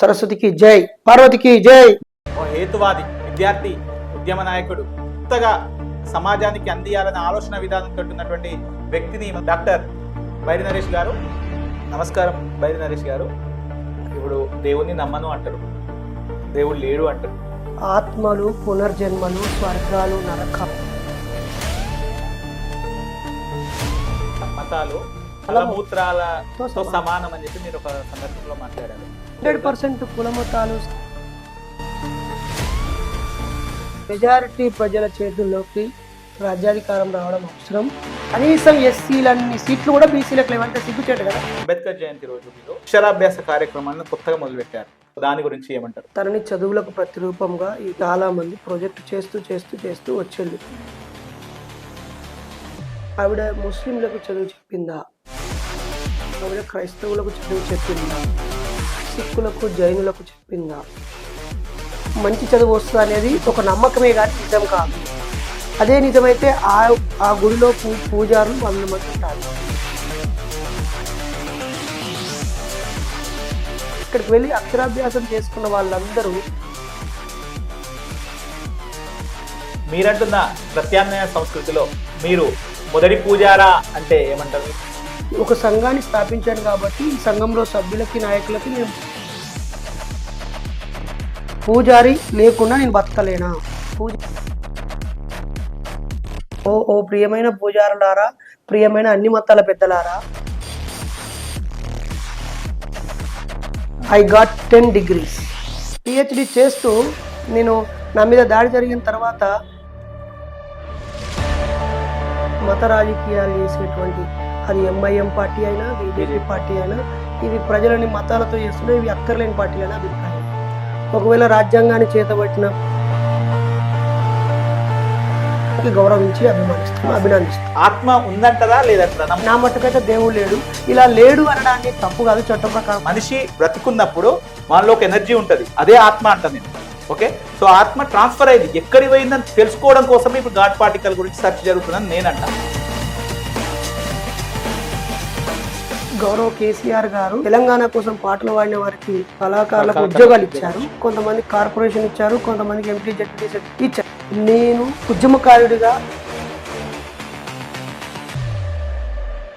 సరస్వతికి జై, పార్వతికి జై. ఓ హేతువాది, విద్యార్థి, ఉద్యమ నాయకుడు, కొత్తగా సమాజానికి అందియాలనే ఆలోచన విధానంతో ఉన్నటువంటి వ్యక్తిని డాక్టర్ బైరి నరేష్ గారు. నమస్కారం బైరి నరేష్ గారు. ఇప్పుడు దేవుణ్ణి నమ్మను అంటారు, దేవుడు లేడు అంటారు. ఆత్మలు, పునర్జన్మలు, స్వర్గాలు, నరకాలు, మతాలు మలమూత్రాలతో సమానం అని చెప్పి మీరు ఒక సందర్భంలో మాట్లాడారు. 100% కులమతాలు మెజారిటీ ప్రజల చేతుల్లోకి రాజ్యాధికారం రావడం అవసరం. కనీసం ఎస్సీలన్ని సీట్లు కూడా బీసీలకు లేవంటే సిగ్గుచేట కదా. అంబేద్కర్ జయంతి రోజు మీరు అక్షరాభ్యాస కార్యక్రమాన్ని కొత్తగా మొదలుపెట్టారు, దాని గురించి ఏమంటారు? తనని చదువులకు ప్రతిరూపంగా ఈ చాలా మంది ప్రాజెక్ట్ చేస్తూ వచ్చేది. ఆవిడ ముస్లింలకు చదువు చెప్పిందా? ఆవిడ క్రైస్తవులకు చదువు చెప్పిందా? సిక్కులకు, జైనులకు చెప్పిందా? మంచి చదువు వస్తుంది అనేది ఒక నమ్మకమే కానీ నిజం కాదు. అదే నిజమైతే ఆ గుడిలో పూజారులు 100 మంది ఉంటారు. ఇక్కడికి వెళ్ళి అక్షరాభ్యాసం చేసుకున్న వాళ్ళందరూ మీరంటున్న ప్రత్యామ్నాయ సంస్కృతిలో మీరు మొదటి పూజారా అంటే ఏమంటారు? ఒక సంఘాన్ని స్థాపించాను కాబట్టి ఈ సంఘంలో సభ్యులకి, నాయకులకి నేను పూజారి లేకుండా నేను బతకలేనా? ఓ ప్రియమైన పూజారులారా, ప్రియమైన అన్ని మతాల పెద్దలారా, ఐ గాట్ 10 degrees. PhD చేస్తూ నేను నా మీద దాడి జరిగిన తర్వాత మత రాజకీయాలు చేసేటువంటి, అది MIM పార్టీ అయినా, BJP పార్టీ అయినా, ఇవి ప్రజలని మతాలతో చేస్తున్నాయి, ఇవి అక్కర్లేని పార్టీలైన అభిప్రాయం. ఒకవేళ రాజ్యాంగాన్ని చేతబట్టిన గౌరవించి అభినందిస్తాం. ఆత్మ ఉందంటారా లేదంటారా? నా మట్టుకైతే దేవుడు లేడు. ఇలా లేడు అనడానికి తప్పు కాదు, చట్టం ప్రకారం. మనిషి బ్రతుకున్నప్పుడు మనలో ఒక ఎనర్జీ ఉంటుంది, అదే ఆత్మ అంట నేను. ఓకే, సో ఆత్మ ట్రాన్స్ఫర్ అయింది, ఎక్కడి పోయిందని తెలుసుకోవడం కోసమే ఇప్పుడు గాడ్ పార్టికల్ గురించి సెర్చ్ జరుగుతుందని నేనంట. గౌరవ్ కేసీఆర్ గారు తెలంగాణ కోసం పాటలు పాడిన వారికి, కళాకారులకు ఉద్యోగాలు ఇచ్చారు. కొంతమంది కార్పొరేషన్ ఇచ్చారు, కొంతమందికి ఎంపీ, జడ్పీ ఇచ్చారు. నేను ఉద్యమకారుడిగా